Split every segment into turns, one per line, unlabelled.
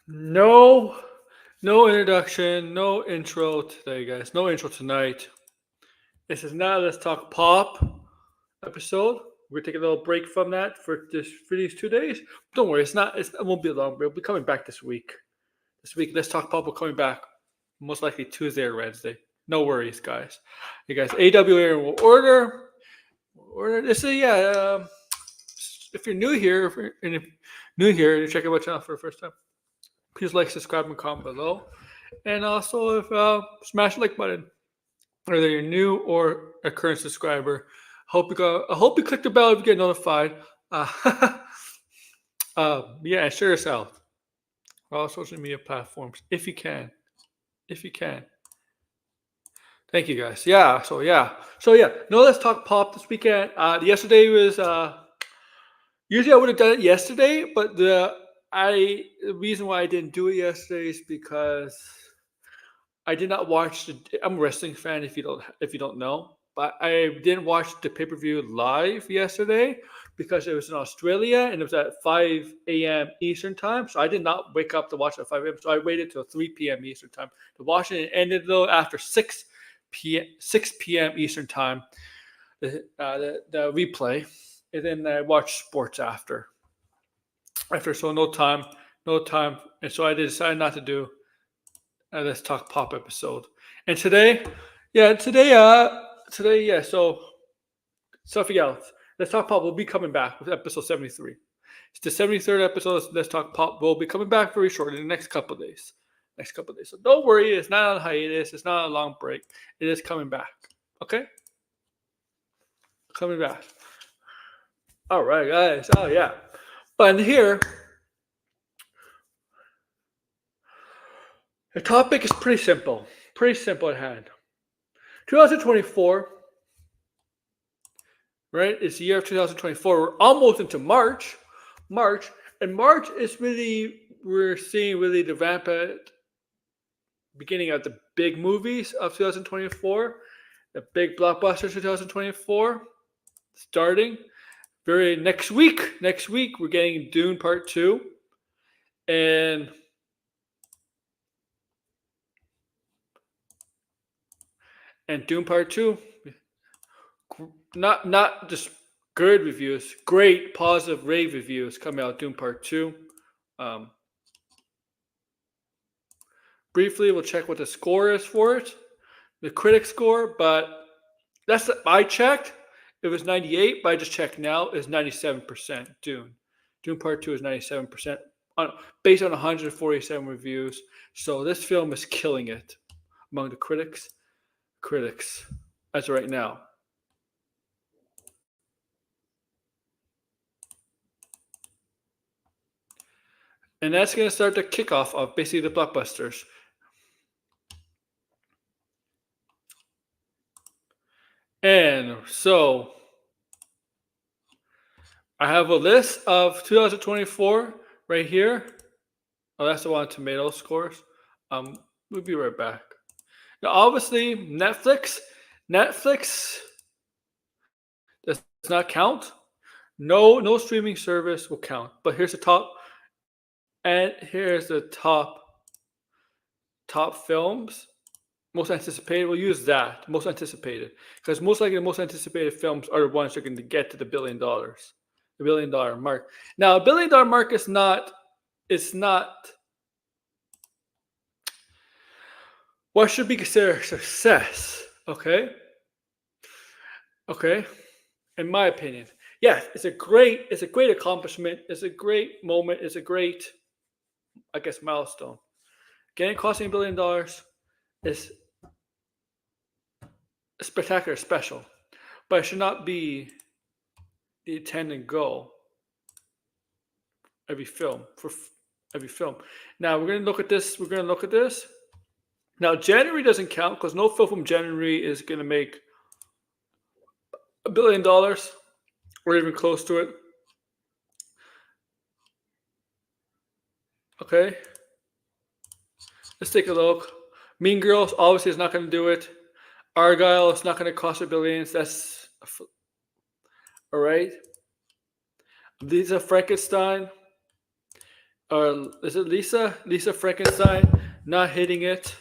No, no introduction, no intro today, guys. No intro tonight. This is not Let's Talk Pop episode. We're gonna take a little break from that for these 2 days. Don't worry, it won't be long. We'll be coming back this week. This week, Let's Talk Pop will coming back most likely Tuesday or Wednesday. No worries, guys. You guys, AWA will order. This is if you're new here, if you're checking my channel for the first time, please like, subscribe, and comment below. And also, if smash the like button, whether you're new or a current subscriber. I hope you click the bell if you get notified. And share this out on all social media platforms if you can. If you can. Thank you, guys. No, Let's Talk Pop this weekend. Yesterday was. Usually I would have done it yesterday, but the reason why I didn't do it yesterday is because I did not watch I'm a wrestling fan if you don't know, but I didn't watch the pay-per-view live yesterday because it was in Australia and it was at 5 a.m. Eastern time. So I did not wake up to watch it at 5 a.m. So I waited till 3 p.m. Eastern time to watch it. It ended though after 6 p.m. Eastern time. The replay, and then I watched sports after. So no time, and so I decided not to do Let's Talk Pop episode. And today. So something else. Let's Talk Pop will be coming back with episode 73. It's the 73rd episode of Let's Talk Pop will be coming back very shortly in the next couple of days. So don't worry, it's not on hiatus. It's not a long break. It is coming back. Okay? Coming back. All right, guys. Oh, yeah. But here, the topic is pretty simple. Pretty simple at hand. 2024, right? It's the year of 2024. We're almost into March. And March is really, we're seeing really the rampant beginning of the big movies of 2024, the big blockbusters 2024 starting. Next week we're getting Dune Part 2. And Dune Part 2, not just good reviews, great positive rave reviews coming out. Dune Part 2. Briefly, we'll check what the score is for it, the critic score, but I checked. It was 98, but I just checked now. It's 97%. Dune Part 2 is 97% based on 147 reviews. So this film is killing it among the critics as of right now. And that's going to start the kickoff of basically the blockbusters. And so I have a list of 2024 right here. Oh, that's the one tomato scores. We'll be right back. Now, obviously, Netflix does not count. No streaming service will count. But here's the top, and here's the top films. Most anticipated. We'll use that. Most anticipated, because most likely the most anticipated films are the ones that are going to get to the $1 billion. The $1 billion mark. Now, $1 billion mark is not. It's not what should be considered success. Okay. In my opinion, yes, it's a great accomplishment. It's a great moment. It's a great, I guess, milestone. Getting costing $1 billion is spectacular, special, but it should not be the attendant goal. Every film. Now we're going to look at this. Now January doesn't count because no film from January is going to make $1 billion or even close to it. Okay. Let's take a look. Mean Girls obviously is not going to do it. Argyle is not going to cost $1 billion. That's all right. These are Frankenstein. Is it Lisa? Lisa Frankenstein not hitting it.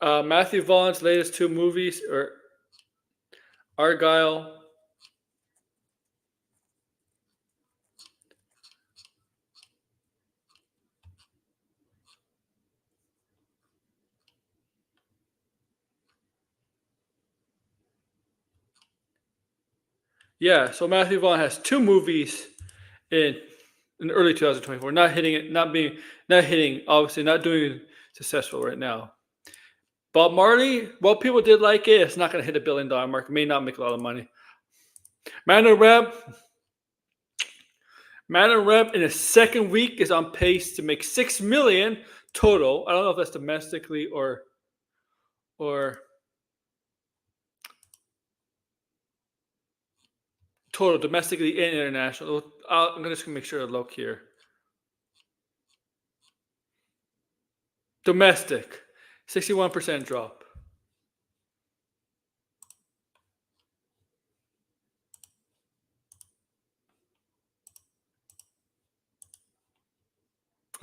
Matthew Vaughn's latest two movies, or Argyle. Yeah, so Matthew Vaughn has two movies in early 2024, not hitting it, not hitting, obviously not doing successful right now. Bob Marley, well, people did like it. It's not going to hit $1 billion mark. It may not make a lot of money. Man and Reb in the second week is on pace to make $6 million total. I don't know if that's domestically or total, domestically and international. I'm just gonna make sure to look here. Domestic, 61% drop.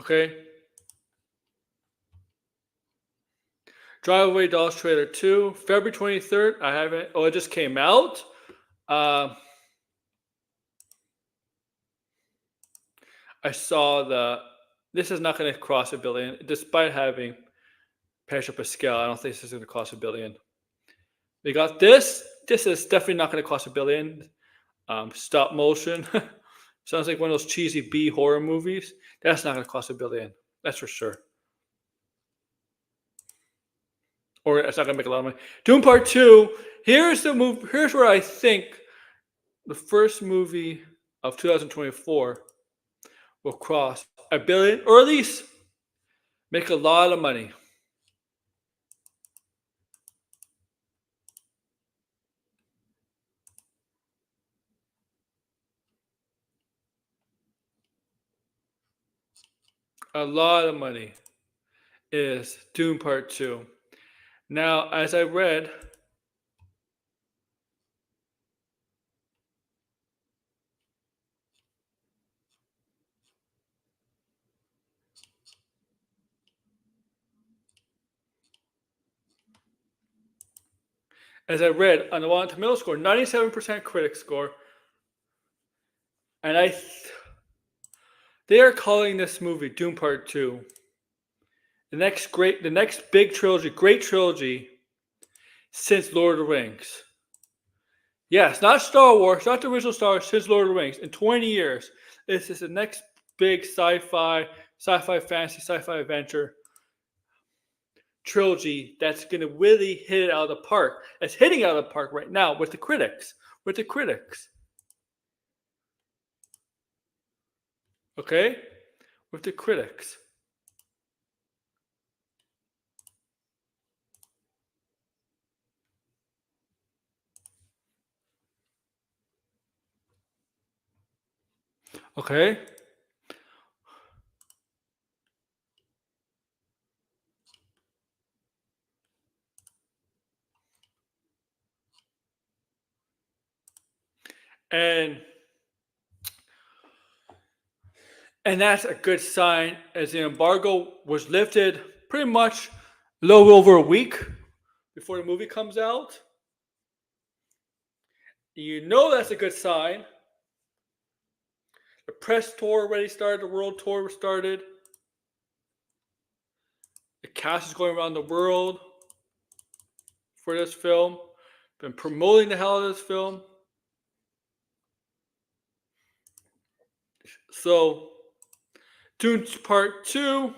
Okay. Drive Away Dolls Trailer 2, February 23rd. I haven't. Oh, it just came out. I saw this is not going to cross $1 billion, despite having Pedro Pascal. I don't think this is going to cost $1 billion. We got this. This is definitely not going to cost $1 billion. Stop motion. Sounds like one of those cheesy B horror movies. That's not going to cost $1 billion. That's for sure. Or it's not going to make a lot of money. Dune Part 2. Here's the move. Here's where I think the first movie of 2024 will cross $1 billion, or at least make a lot of money. A lot of money is Dune Part 2. Now, as I read, on the Rotten Tomatoes score, 97% critic score, and they are calling this movie Dune Part 2 the next big trilogy, great trilogy since Lord of the Rings. Yes, not Star Wars, not the original Star Wars, since Lord of the Rings. In 20 years, this is the next big sci-fi fantasy, sci-fi adventure trilogy that's going to really hit it out of the park. It's hitting out of the park right now with the critics. Okay? With the critics. Okay? And that's a good sign, as the embargo was lifted pretty much a little over a week before the movie comes out. You know that's a good sign. The press tour already started. The world tour started. The cast is going around the world for this film. Been promoting the hell out of this film. So, Dune Part 2,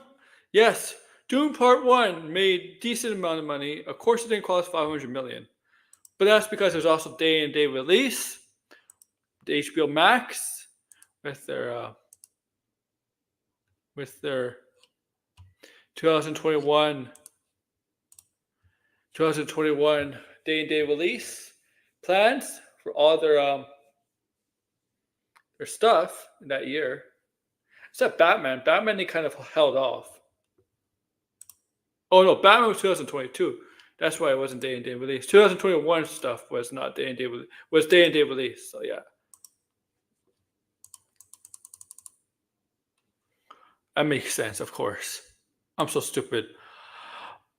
yes, Dune Part 1 made decent amount of money. Of course, it didn't cost $500 million. But that's because there's also day-and-day release. The HBO Max with their 2021 day-and-day release plans for all their stuff in that year. Except Batman. Batman, they kind of held off. Oh no, Batman was 2022. That's why it wasn't day-and-day release. 2021 stuff was not day-and-day release. Was day-and-day release. So yeah. That makes sense, of course. I'm so stupid.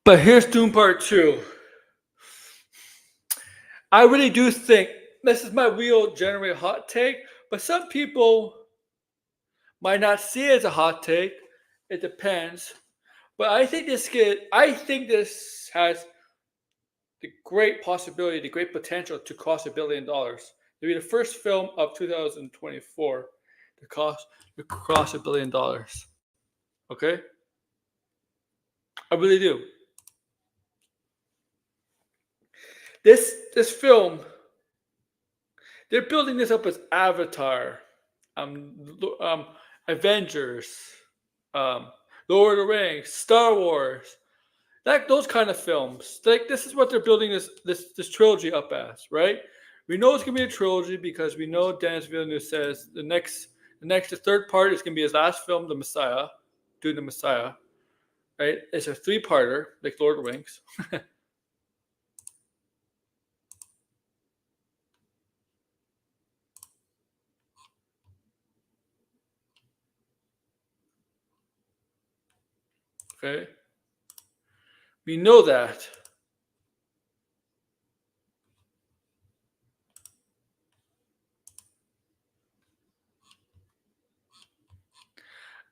But here's Dune Part 2. I really do think this is my real generate hot take, but some people might not see it as a hot take. It depends. But I think this has the great possibility, the great potential to cost $1 billion. To be the first film of 2024 to cross $1 billion. Okay? I really do. This film, they're building this up as Avatar, Avengers, um, Lord of the Rings, Star Wars, those kind of films. Like this is what they're building this trilogy up as, right? We know it's gonna be a trilogy because we know Denis Villeneuve says the third part is gonna be his last film, The Messiah, Dune the Messiah, right? It's a 3-parter, like Lord of the Rings. Okay, we know that.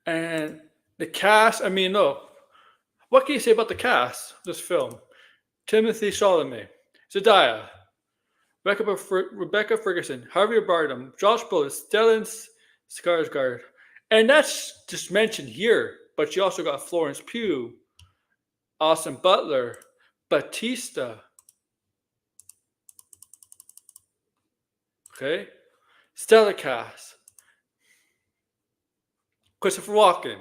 And the cast, I mean, no. What can you say about the cast of this film? Timothy Chalamet, Zendaya, Rebecca Ferguson, Javier Bardem, Josh Brolin, Stellan Skarsgård. And that's just mentioned here, but you also got Florence Pugh, Austin Butler, Batista. Okay? Stellar cast. Christopher Walken,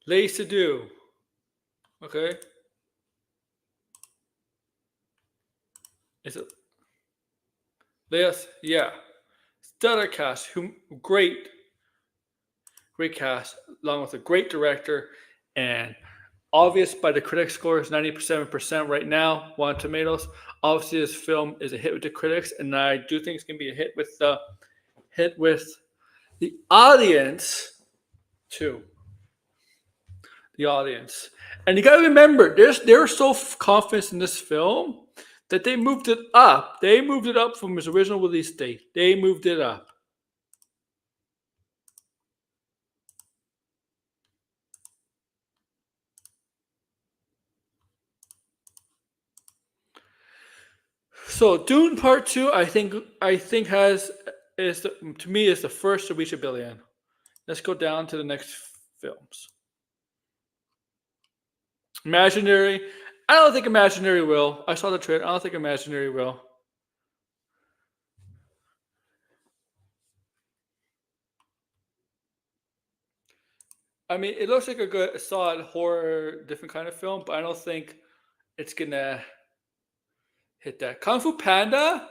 Leigh Sadu. Okay? Is it Yes, yeah. Stellar cast, great cast, along with a great director, and obvious by the critic scores, 97% right now, Rotten Tomatoes. Obviously, this film is a hit with the critics, and I do think it's going to be a hit with the audience too. The audience, and you got to remember, they're so confident in this film that they moved it up. They moved it up from its original release date. They moved it up. So Dune Part 2, I think to me is the first to reach $1 billion. Let's go down to the next films. Imaginary. I don't think Imaginary will. I saw the trailer. I don't think Imaginary will. I mean, it looks like a solid horror, different kind of film, but I don't think it's gonna hit that. Kung Fu Panda.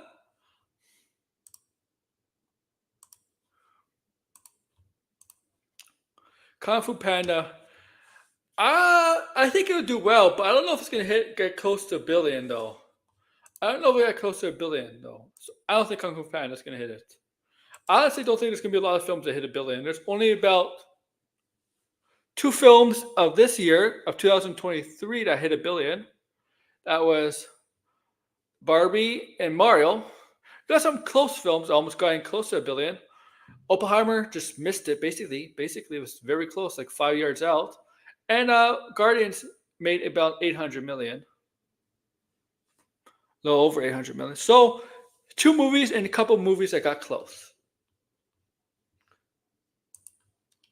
Kung Fu Panda. I think it'll do well, but I don't know if it's gonna get close to $1 billion though. I don't know if we get close to $1 billion though. So I don't think Kung Fu Panda is gonna hit it. I honestly don't think there's gonna be a lot of films that hit $1 billion. There's only about 2 films of this year of 2023 that hit $1 billion. That was Barbie and Mario. Got some close films almost getting close to $1 billion. Oppenheimer just missed it. Basically, it was very close, like 5 yards out. And Guardians made about 800 million, a little over 800 million. So 2 movies and a couple movies that got close.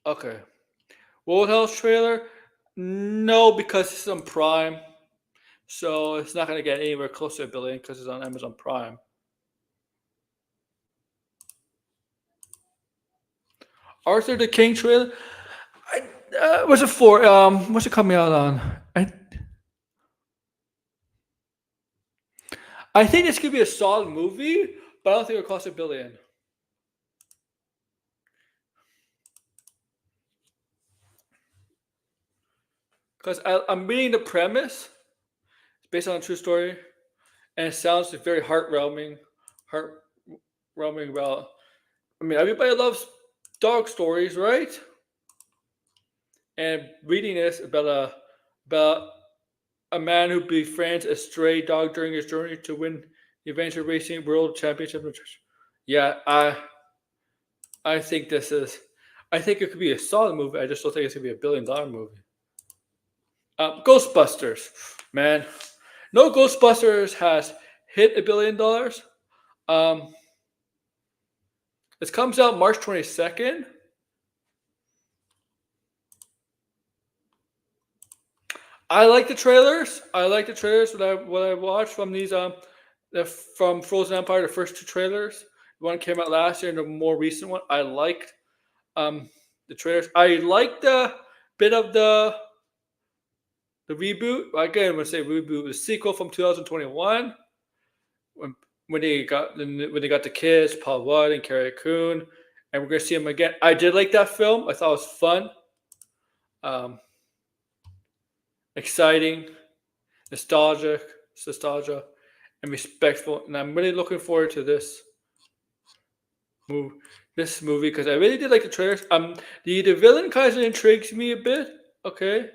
Okay. Woodhouse trailer? No, because it's on Prime. So it's not going to get anywhere close to $1 billion because it's on Amazon Prime. Arthur the King trailer? What's it for? What's it coming out on? I think this could be a solid movie, but I don't think it'll cost $1 billion. Because I'm reading the premise. It's based on a true story, and it sounds very heartwarming. Heartwarming about. I mean, everybody loves dog stories, right? and reading this about a man who befriends a stray dog during his journey to win the Adventure Racing World Championship. Yeah, I think this is. I think it could be a solid movie. I just don't think it's gonna be $1 billion movie. Ghostbusters, man. No Ghostbusters has hit $1 billion. Um, this comes out March 22nd. I like the trailers. I like the trailers. What I watched from these from Frozen Empire, the first two trailers. The one came out last year, and the more recent one. I liked the trailers. I liked the bit of the reboot. Again, when I say reboot, the sequel from 2021. When when they got the kids, Paul Rudd and Carrie Coon, and we're gonna see them again. I did like that film. I thought it was fun, um, exciting, nostalgia, and respectful. And I'm really looking forward to move this movie because I really did like the trailers. The villain kind of intrigues me a bit. Okay,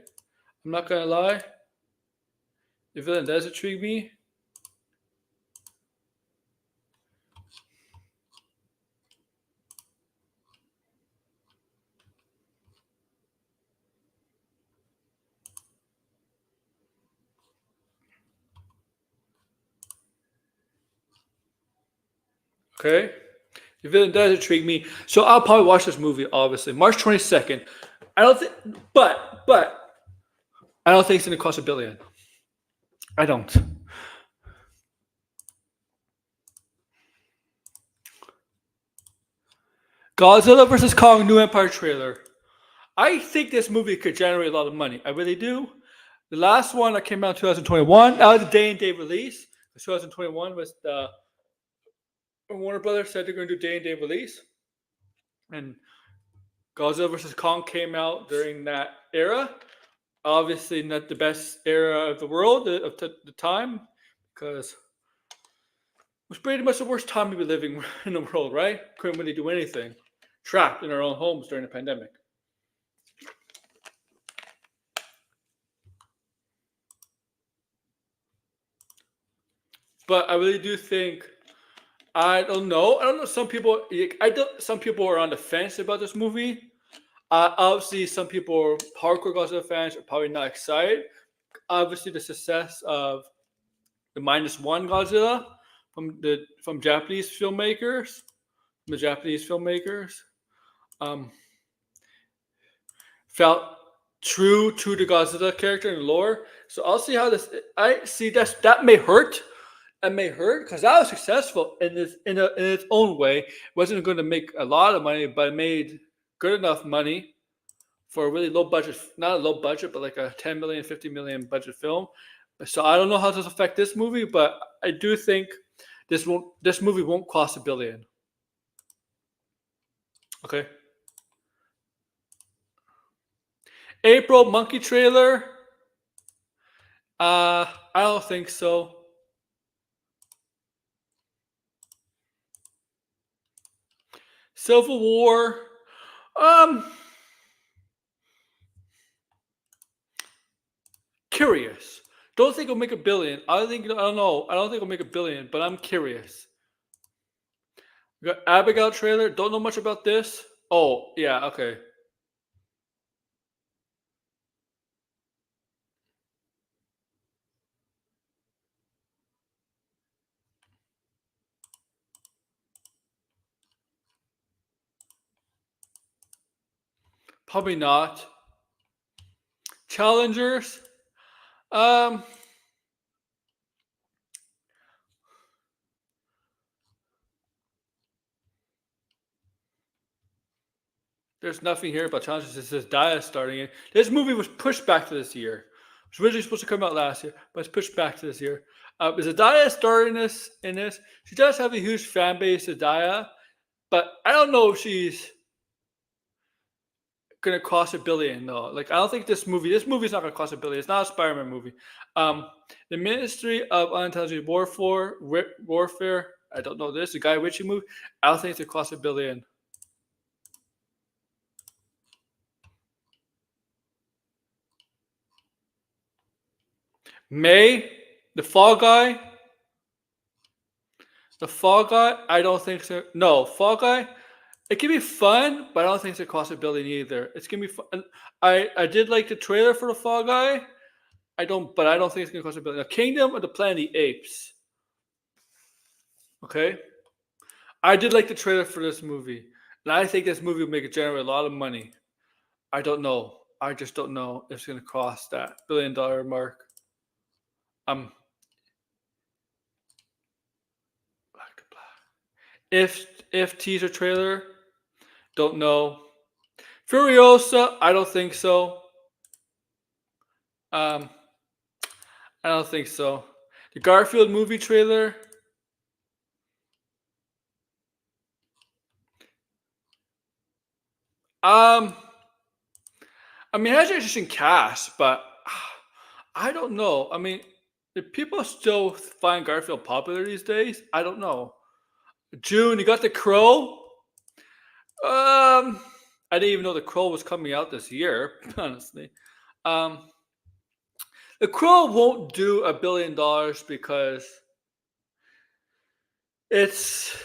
I'm not gonna lie. The villain does intrigue me. Okay, the villain does intrigue me. So I'll probably watch this movie. Obviously, March 22nd. I don't think, but I don't think it's gonna cost $1 billion. I don't. Godzilla vs. Kong New Empire trailer. I think this movie could generate a lot of money. I really do. The last one that came out in 2021, that was a day and date release. 2021 was the Warner Brothers said they're going to do day and date release, and Godzilla vs. Kong came out during that era. Obviously, not the best era of the world of the time, because it was pretty much the worst time to be living in the world, right? Couldn't really do anything. Trapped in our own homes during the pandemic. But I really do think I don't know. Some people. Some people are on the fence about this movie. Obviously, some people are hardcore Godzilla fans are probably not excited. Obviously, the success of the -1 Godzilla from Japanese filmmakers, um, felt true to the Godzilla character and lore. So I'll see how this. I see that may hurt. It may hurt because that was successful in its own way. It wasn't going to make a lot of money, but it made good enough money for a really low budget, not a low budget, but like a 10 million, 50 million budget film. So I don't know how this affect this movie, but I do think this movie won't cost $1 billion. Okay. April monkey trailer. I don't think so. Civil War. Curious. Don't think it'll make $1 billion. I don't know. I don't think it'll make $1 billion, but I'm curious. We got Abigail trailer. Don't know much about this. Oh, yeah, okay. Probably not. Challengers. There's nothing here about challenges. It says Dia starting it. This movie was pushed back to this year. It was originally supposed to come out last year, but it's pushed back to this year. Is Dia starring in this? She does have a huge fan base, Dia, but I don't know if she's gonna cost $1 billion though. Like I don't think this movie's not gonna cost $1 billion. It's not a Spider-Man movie. The Ministry of Unintelligent Warfare. I don't know this. The Guy Ritchie movie. I don't think it's gonna cost $1 billion. May, the Fall Guy. The Fall Guy, I don't think so. No, Fall Guy, it can be fun, but I don't think it's across a billion either. It's gonna be fun. I did like the trailer for the Fall Guy. I don't think it's gonna cost a billion. Now, Kingdom of the Planet of the Apes. Okay, I did like the trailer for this movie, and I think this movie will generate a lot of money. I don't know. I just don't know if it's gonna cross that $1 billion mark. Back to black. If teaser trailer, don't know. Furiosa, I don't think so. I don't think so. The Garfield movie trailer. I mean, it has an interesting cast, but I don't know. I mean, if people still find Garfield popular these days, I don't know. June, you got The Crow. I didn't even know The Crow was coming out this year, honestly. The Crow won't do $1 billion because it's,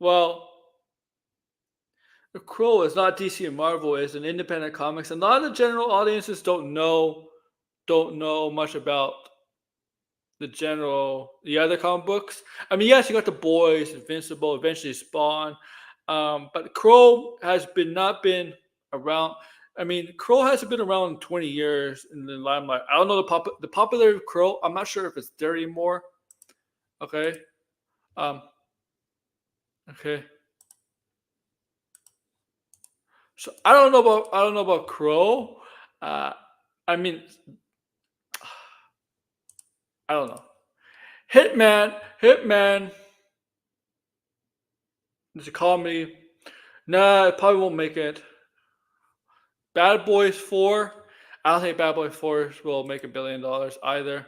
well, The Crow is not DC and Marvel. It's an independent comics, and a lot of the general audiences don't know much about the other comic books. I mean, yes, you got The Boys, Invincible, eventually Spawn, but Crow has not been around. I mean, Crow hasn't been around in 20 years in the limelight. I don't know the popular Crow. I'm not sure if it's there anymore. Okay. Okay. So I don't know about Crow. I mean, I don't know. Hitman. It's a comedy. Nah, it probably won't make it. Bad Boys 4. I don't think Bad Boys 4 will make $1 billion either.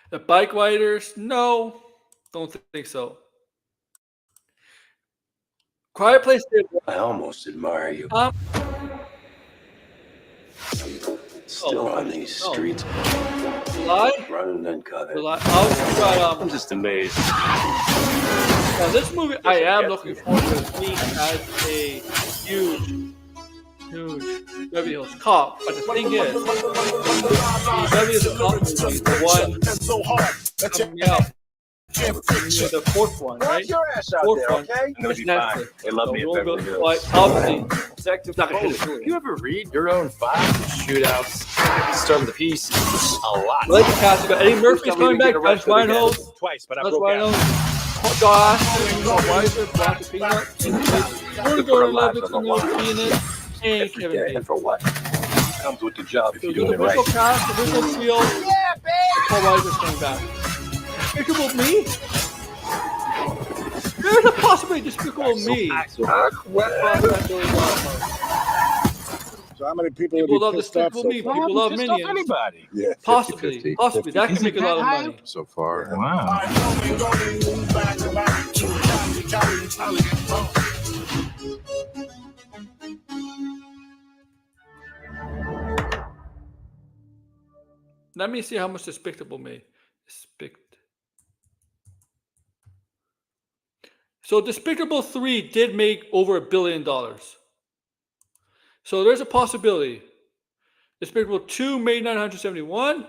The Bike Riders, no, don't think so. Quiet Place.
I almost admire you. Still on these streets, running uncovered. I'm just amazed.
Now, this movie, I am looking forward to. He has a huge Beverly Hills Cop, but the thing is, the Beverly Hills Cop movie, the one coming out, the fourth one, right? Fourth one is Netflix.
They love me at Beverly Hills.
Obviously, it's not gonna hit it.
You ever read your own files? Shootouts, start with the piece, a lot.
Like the cast, you got Eddie Murphy's coming back, Josh Reinhold,
twice, but I
Josh
broke out.
Reinhold, Josh Weiser, Blanca Peanut, we're going to love it to know Peanut, and Kevin Bacon.
For what? Comes with the job if
So
you're
the
doing it right.
original cast, the original trio, Paul Weiser's coming back. Despicable Me? There's a possibility Despicable Me.
So how many people
love Despicable Me? People love Minions.
Anybody?
Yeah,
Possibly. That could make a lot of money.
so far.
Wow.
Let me see how much Despicable Me. So Despicable 3 did make over $1 billion. So there's a possibility. Despicable 2 made 971.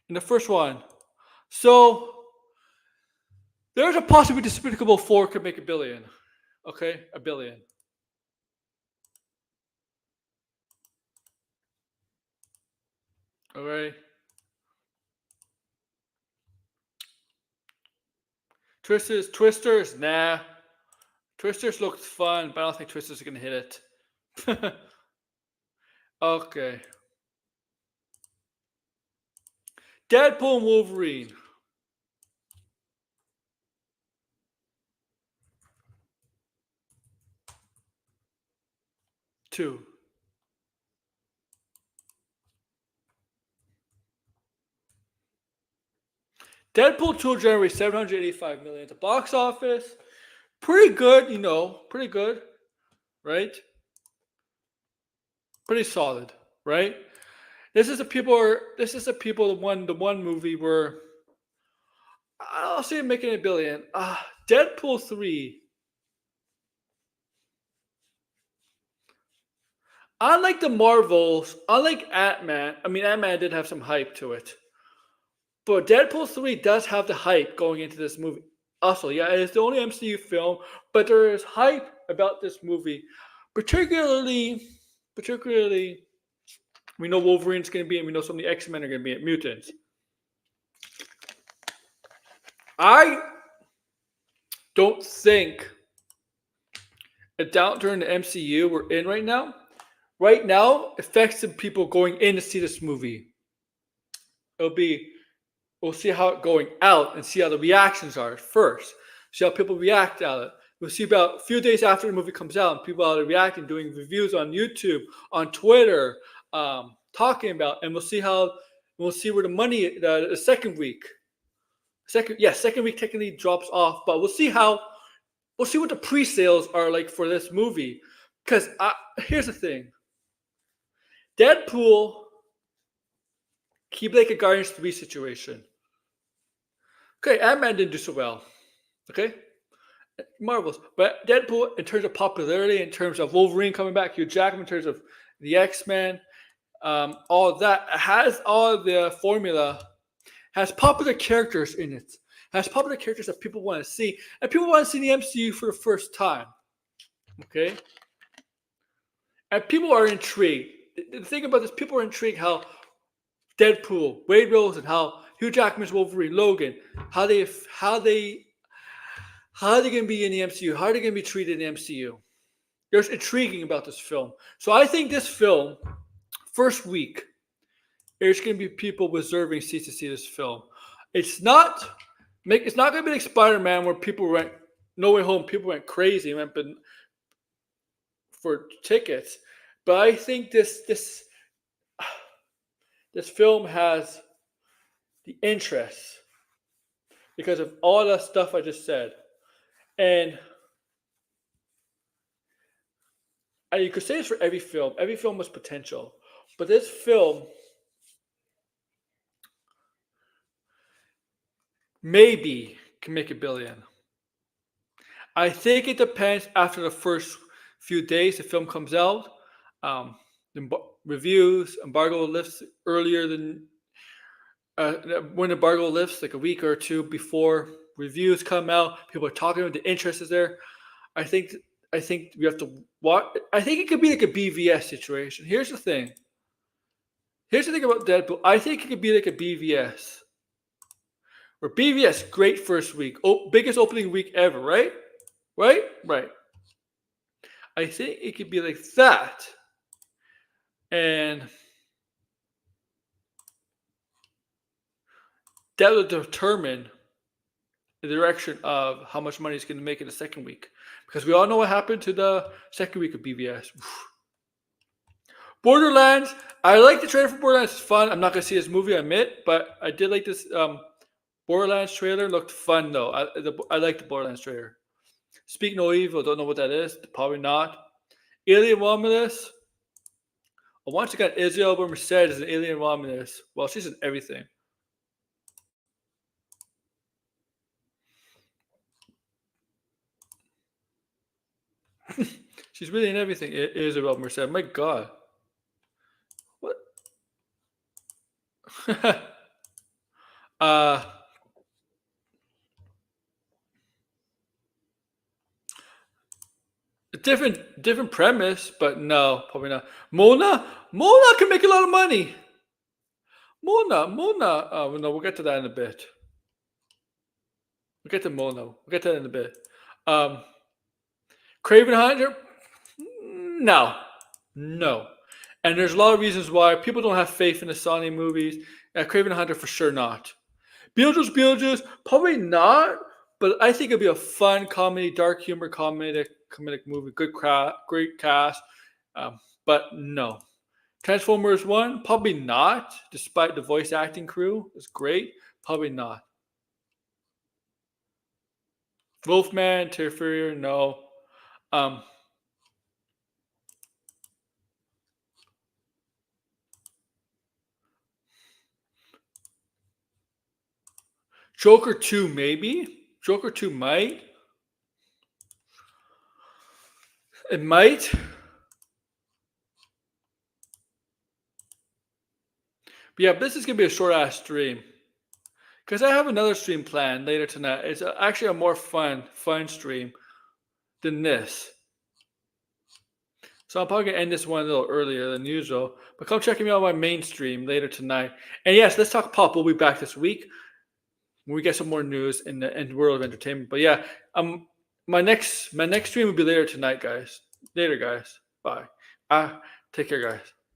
And the first one. So there's a possibility Despicable 4 could make $1 billion. Okay? $1 billion. All right. Twisters, nah. Twisters looked fun, but I don't think Twisters are gonna hit it. Okay. Deadpool and Wolverine. 2. Deadpool 2 generated $785 million at the box office. Pretty good, pretty good. right? Pretty solid, right? The one movie where I'll say making a billion. Deadpool 3. Unlike the Marvels, unlike Ant-Man, I mean Ant-Man did have some hype to it. But Deadpool 3 does have the hype going into this movie. Also, yeah, it's the only MCU film, but there is hype about this movie. Particularly, we know Wolverine's going to be in, we know some of the X-Men are going to be in, mutants. I don't think a downturn in the MCU we're in right now affects the people going in to see this movie. We'll see how it's going out and see how the reactions are first. See how people react to it. We'll see about a few days after the movie comes out, and people are reacting, doing reviews on YouTube, on Twitter, talking about, and we'll see where the money the second week. Second week technically drops off, but we'll see what the pre-sales are like for this movie. Because here's the thing. Deadpool keep like a Guardians 3 situation. Okay, Ant-Man didn't do so well. Okay? Marvels. But Deadpool, in terms of popularity, in terms of Wolverine coming back, Hugh Jackman, in terms of the X-Men, all of that, has all the formula, has popular characters in it, has popular characters that people want to see, and people want to see the MCU for the first time. Okay? And people are intrigued. The thing about this, people are intrigued how Deadpool, Wade Rose, and how Hugh Jackman's Wolverine, Logan, how they gonna be in the MCU? How are they gonna be treated in the MCU? There's intriguing about this film. So I think this film, first week, there's gonna be people reserving seats to see this film. It's not gonna be like Spider-Man where people went No Way Home, people went crazy and went for tickets. But I think this film has the interest because of all the stuff I just said. And you could say this for every film. Every film has potential. But this film maybe can make $1 billion. I think it depends after the first few days the film comes out. Reviews, embargo lifts earlier than when embargo lifts, like a week or two before reviews come out. People are talking about the interest is there. I think we have to watch. I think it could be like a BVS situation. Here's the thing about Deadpool. I think it could be like a BVS. Where BVS, great first week. Biggest opening week ever, right? Right? I think it could be like that. And that will determine the direction of how much money it's going to make in the second week. Because we all know what happened to the second week of BVS. Borderlands. I like the trailer for Borderlands. It's fun. I'm not going to see this movie, I admit. But I did like this Borderlands trailer. Looked fun, though. I like the Borderlands trailer. Speak No Evil. Don't know what that is. Probably not. Alien Romulus. Once again, Israel Merced is an Alien Romulus. Well, she's in everything. She's really in everything. Isabel Merced. My God. What? Different premise, but no, probably not. Mona can make a lot of money. Mona. Oh no, we'll get to that in a bit. We'll get to Mona. We'll get to that in a bit. Craven Hunter. No. And there's a lot of reasons why people don't have faith in the Sony movies. Craven Hunter for sure not. Beetlejuice, probably not. But I think it'd be a fun comedy, dark humor comedic movie. Great cast. But no. Transformers 1, probably not. Despite the voice acting crew, it's great. Probably not. Wolfman, Terrifier, no. Joker 2, maybe. Joker 2 might. It might. But yeah, this is going to be a short ass stream. Because I have another stream planned later tonight. It's actually a more fun stream than this. So I'm probably going to end this one a little earlier than usual. But come check me out on my main stream later tonight. And yes, Let's Talk Pop. We'll be back this week when we get some more news in the world of entertainment. But yeah, my next stream will be later tonight, guys. Later, guys. Bye. Take care, guys.